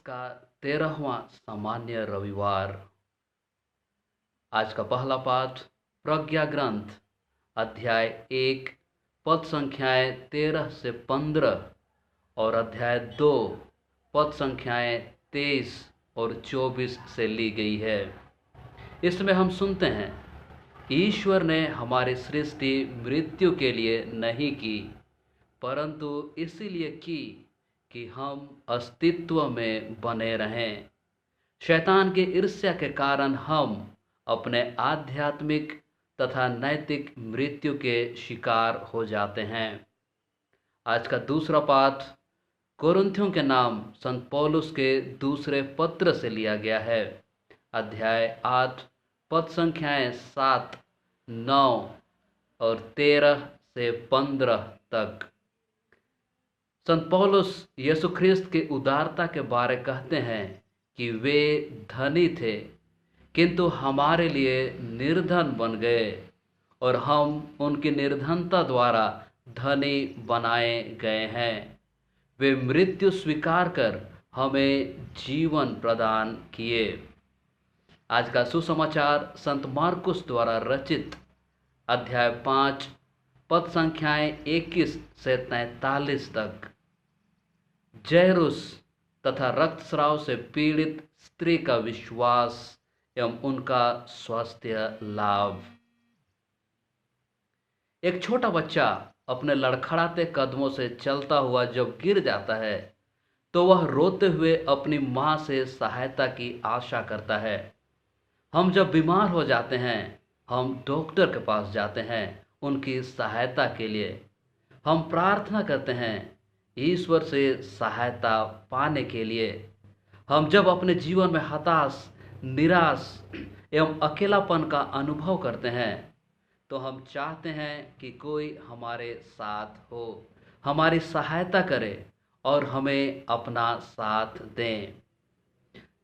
का 13वां सामान्य रविवार। आज का पहला पाठ प्रज्ञा ग्रंथ अध्याय 1 पद संख्याएं 13 से 15 और अध्याय 2 पद संख्याएं 23 और 24 से ली गई है। इसमें हम सुनते हैं, ईश्वर ने हमारी सृष्टि मृत्यु के लिए नहीं की, परंतु इसीलिए की कि हम अस्तित्व में बने रहें। शैतान की ईर्ष्या के कारण हम अपने आध्यात्मिक तथा नैतिक मृत्यु के शिकार हो जाते हैं। आज का दूसरा पाठ कोरिन्थियों के नाम संत पौलुस के दूसरे पत्र से लिया गया है। अध्याय 8 पद संख्याएं 7, 9 और 13 से 15 तक। संत पौलुस यीशु ख्रिस्त की उदारता के बारे कहते हैं कि वे धनी थे किंतु हमारे लिए निर्धन बन गए और हम उनकी निर्धनता द्वारा धनी बनाए गए हैं। वे मृत्यु स्वीकार कर हमें जीवन प्रदान किए। आज का सुसमाचार संत मार्कुस द्वारा रचित अध्याय 5 पद संख्याएं 21 से 43 तक। जैरुस तथा रक्तस्राव से पीड़ित स्त्री का विश्वास एवं उनका स्वास्थ्य लाभ। एक छोटा बच्चा अपने लड़खड़ाते कदमों से चलता हुआ जब गिर जाता है तो वह रोते हुए अपनी मां से सहायता की आशा करता है। हम जब बीमार हो जाते हैं हम डॉक्टर के पास जाते हैं उनकी सहायता के लिए। हम प्रार्थना करते हैं ईश्वर से सहायता पाने के लिए। हम जब अपने जीवन में हताश, निराश एवं अकेलापन का अनुभव करते हैं तो हम चाहते हैं कि कोई हमारे साथ हो, हमारी सहायता करे और हमें अपना साथ दें।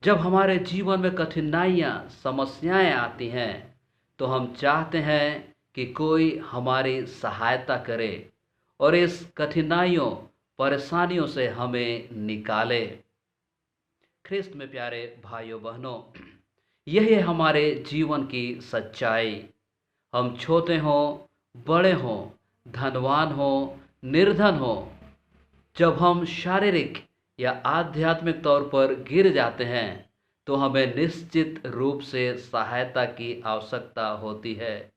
जब हमारे जीवन में कठिनाइयाँ, समस्याएं आती हैं तो हम चाहते हैं कि कोई हमारी सहायता करे और इस कठिनाइयों, परेशानियों से हमें निकाले। ख्रिस्त में प्यारे भाइयों बहनों, यही है हमारे जीवन की सच्चाई। हम छोटे हों, बड़े हों, धनवान हों, निर्धन हों, जब हम शारीरिक या आध्यात्मिक तौर पर गिर जाते हैं तो हमें निश्चित रूप से सहायता की आवश्यकता होती है,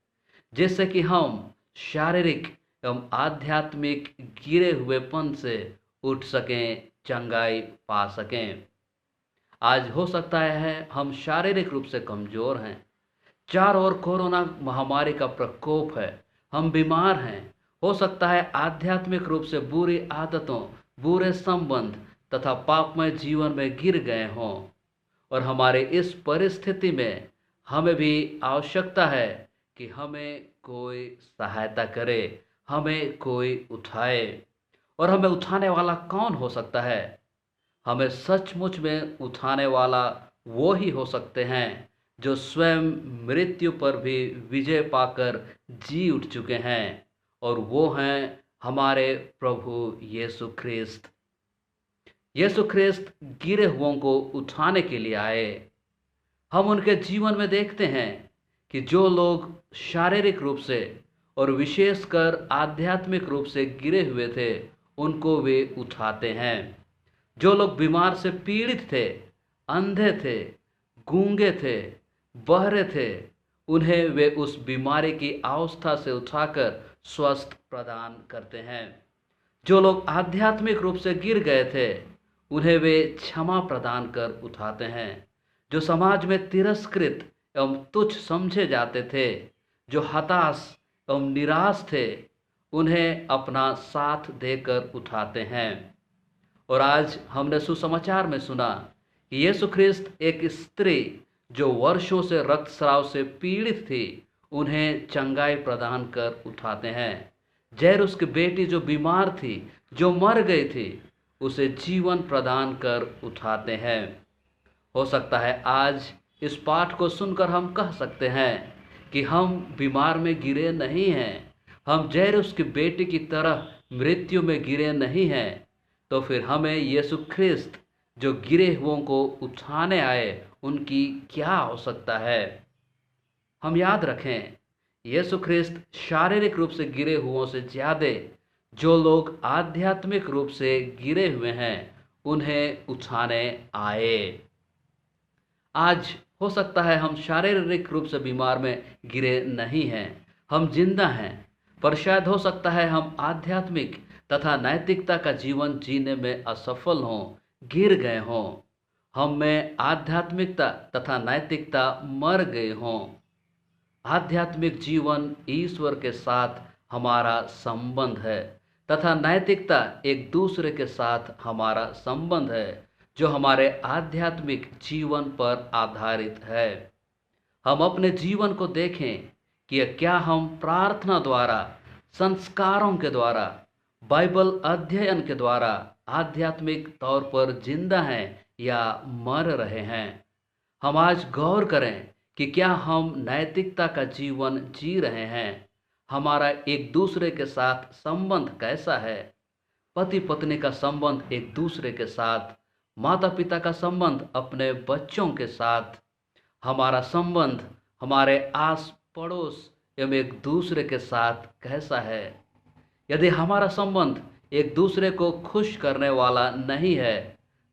जिससे कि हम शारीरिक एवं आध्यात्मिक गिरे हुएपन से उठ सकें, चंगाई पा सकें। आज हो सकता है हम शारीरिक रूप से कमज़ोर हैं, चारों ओर कोरोना महामारी का प्रकोप है, हम बीमार हैं। हो सकता है आध्यात्मिक रूप से बुरी आदतों, बुरे संबंध तथा पापमय जीवन में गिर गए हों और हमारे इस परिस्थिति में हमें भी आवश्यकता है कि हमें कोई सहायता करे, हमें कोई उठाए। और हमें उठाने वाला कौन हो सकता है? हमें सचमुच में उठाने वाला वो ही हो सकते हैं जो स्वयं मृत्यु पर भी विजय पाकर जी उठ चुके हैं, और वो हैं हमारे प्रभु यीशु ख्रिस्त। यीशु ख्रिस्त गिरे हुओं को उठाने के लिए आए। हम उनके जीवन में देखते हैं कि जो लोग शारीरिक रूप से और विशेषकर आध्यात्मिक रूप से गिरे हुए थे उनको वे उठाते हैं। जो लोग बीमार से पीड़ित थे, अंधे थे, गूंगे थे, बहरे थे, उन्हें वे उस बीमारी की अवस्था से उठाकर स्वस्थ प्रदान करते हैं। जो लोग आध्यात्मिक रूप से गिर गए थे उन्हें वे क्षमा प्रदान कर उठाते हैं। जो समाज में तिरस्कृत एवं तुच्छ समझे जाते थे, जो हताश एवं निराश थे, उन्हें अपना साथ देकर उठाते हैं। और आज हमने सुसमाचार में सुना कि यीशु ख्रिस्त एक स्त्री जो वर्षों से रक्तस्राव से पीड़ित थी उन्हें चंगाई प्रदान कर उठाते हैं। जैरुस की बेटी जो बीमार थी, जो मर गई थी, उसे जीवन प्रदान कर उठाते हैं। हो सकता है आज इस पाठ को सुनकर हम कह सकते हैं कि हम बीमार में गिरे नहीं हैं, हम जैरुस की बेटी की तरह मृत्यु में गिरे नहीं हैं। तो फिर हमें यीशु ख्रिस्त जो गिरे हुओं को उठाने आए उनकी क्या आवश्यकता है। हम याद रखें, यीशु ख्रिस्त शारीरिक रूप से गिरे हुओं से ज़्यादा जो लोग आध्यात्मिक रूप से गिरे हुए हैं उन्हें उठाने आए। आज हो सकता है हम शारीरिक रूप से बीमार में गिरे नहीं हैं, हम जिंदा हैं, पर शायद हो सकता है हम आध्यात्मिक तथा नैतिकता का जीवन जीने में असफल हों, गिर गए हों। हम में आध्यात्मिकता तथा नैतिकता मर गए हों। आध्यात्मिक जीवन ईश्वर के साथ हमारा संबंध है तथा नैतिकता एक दूसरे के साथ हमारा संबंध है जो हमारे आध्यात्मिक जीवन पर आधारित है। हम अपने जीवन को देखें कि क्या हम प्रार्थना द्वारा, संस्कारों के द्वारा, बाइबल अध्ययन के द्वारा आध्यात्मिक तौर पर जिंदा हैं या मर रहे हैं। हम आज गौर करें कि क्या हम नैतिकता का जीवन जी रहे हैं। हमारा एक दूसरे के साथ संबंध कैसा है। पति पत्नी का संबंध एक दूसरे के साथ, माता पिता का संबंध अपने बच्चों के साथ, हमारा संबंध हमारे आस पड़ोस एवं एक दूसरे के साथ कैसा है। यदि हमारा संबंध एक दूसरे को खुश करने वाला नहीं है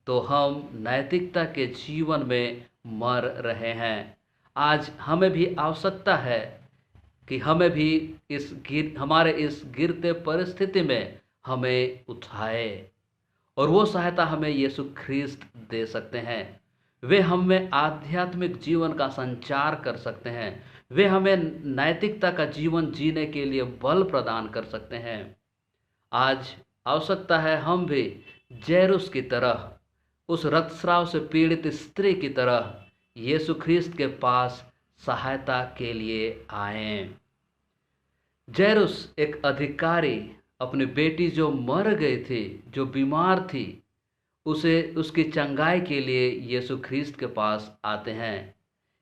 तो हम नैतिकता के जीवन में मर रहे हैं। आज हमें भी आवश्यकता है कि हमें भी हमारे इस गिरते परिस्थिति में हमें उठाए, और वो सहायता हमें यीशु ख्रिस्त दे सकते हैं। वे हमें आध्यात्मिक जीवन का संचार कर सकते हैं। वे हमें नैतिकता का जीवन जीने के लिए बल प्रदान कर सकते हैं। आज आवश्यकता है हम भी जैरुस की तरह, उस रक्तस्राव से पीड़ित स्त्री की तरह यीशु ख्रिस्त के पास सहायता के लिए आएं। जैरुस एक अधिकारी अपनी बेटी जो मर गई थी, जो बीमार थी, उसे उसकी चंगाई के लिए यीशु ख्रिस्त के पास आते हैं।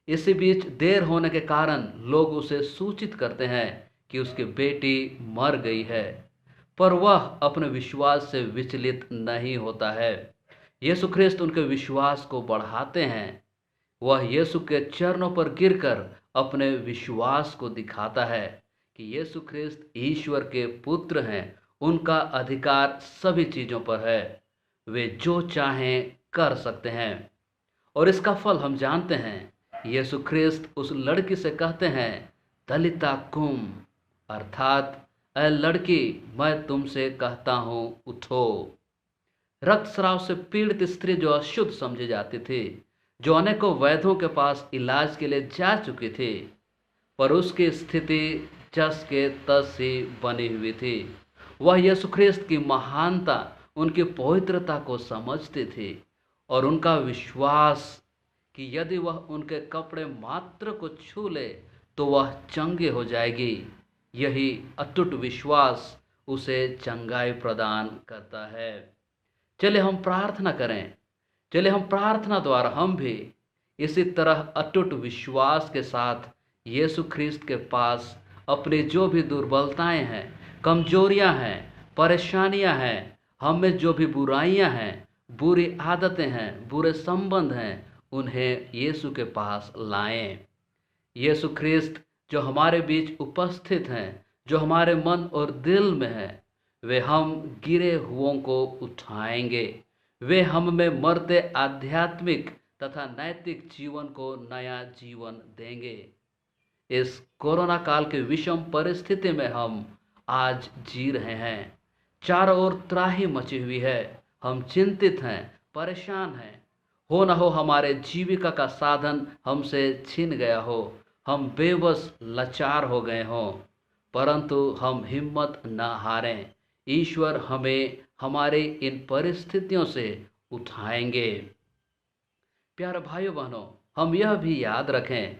इसी बीच देर होने के कारण लोग उसे सूचित करते हैं कि उसकी बेटी मर गई है, पर वह अपने विश्वास से विचलित नहीं होता है। यीशु ख्रिस्त उनके विश्वास को बढ़ाते हैं। वह यीशु के चरणों पर गिरकर अपने विश्वास को दिखाता है कि यीशु ख्रिस्त ईश्वर के पुत्र हैं। उनका अधिकार सभी चीज़ों पर है, वे जो चाहें कर सकते हैं। और इसका फल हम जानते हैं। यीशु ख्रिस्त उस लड़की से कहते हैं, दलिता कुम, अर्थात ऐ लड़की, मैं तुमसे कहता हूँ उठो। रक्तस्राव से पीड़ित स्त्री जो अशुद्ध समझी जाती थी, जो अनेकों वैद्यों के पास इलाज के लिए जा चुकी थी, पर उसकी स्थिति जस के तस ही बनी हुई थी। वह यीशु ख्रिस्त की महानता, उनकी पवित्रता को समझती थी और उनका विश्वास कि यदि वह उनके कपड़े मात्र को छू ले तो वह चंगी हो जाएगी, यही अटूट विश्वास उसे चंगाई प्रदान करता है। चलिए हम प्रार्थना करें। चलिए हम प्रार्थना द्वारा हम भी इसी तरह अटूट विश्वास के साथ यीशु ख्रिस्त के पास अपनी जो भी दुर्बलताएं हैं, कमजोरियां हैं, परेशानियां हैं, हम में जो भी बुराइयां हैं, बुरी आदतें हैं, बुरे संबंध हैं, उन्हें यीशु के पास लाएं। यीशु ख्रिस्त जो हमारे बीच उपस्थित हैं, जो हमारे मन और दिल में हैं, वे हम गिरे हुओं को उठाएंगे। वे हम में मरते आध्यात्मिक तथा नैतिक जीवन को नया जीवन देंगे। इस कोरोना काल के विषम परिस्थिति में हम आज जी रहे हैं। चारों ओर त्राही मची हुई है। हम चिंतित हैं, परेशान हैं। हो न हो हमारे जीविका का साधन हमसे छिन गया हो, हम बेबस लाचार हो गए हों, परंतु हम हिम्मत न हारें। ईश्वर हमें हमारे इन परिस्थितियों से उठाएंगे। प्यारे भाइयों बहनों, हम यह भी याद रखें,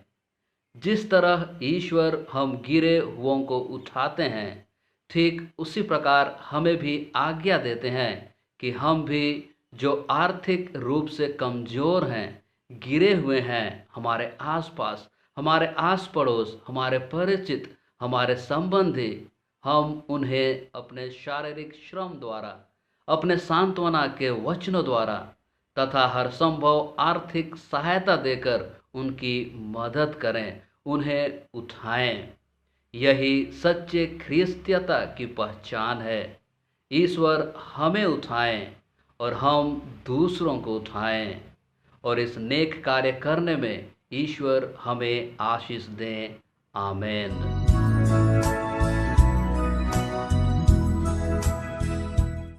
जिस तरह ईश्वर हम गिरे हुओं को उठाते हैं, ठीक उसी प्रकार हमें भी आज्ञा देते हैं कि हम भी जो आर्थिक रूप से कमज़ोर हैं, गिरे हुए हैं, हमारे आसपास, हमारे आस पड़ोस, हमारे परिचित, हमारे संबंधी, हम उन्हें अपने शारीरिक श्रम द्वारा, अपने सांत्वना के वचनों द्वारा, तथा हर संभव आर्थिक सहायता देकर उनकी मदद करें, उन्हें उठाएं। यही सच्चे ख्रिस्तीयता की पहचान है। ईश्वर हमें उठाएं और हम दूसरों को उठाएं, और इस नेक कार्य करने में ईश्वर हमें आशीष दें। आमीन।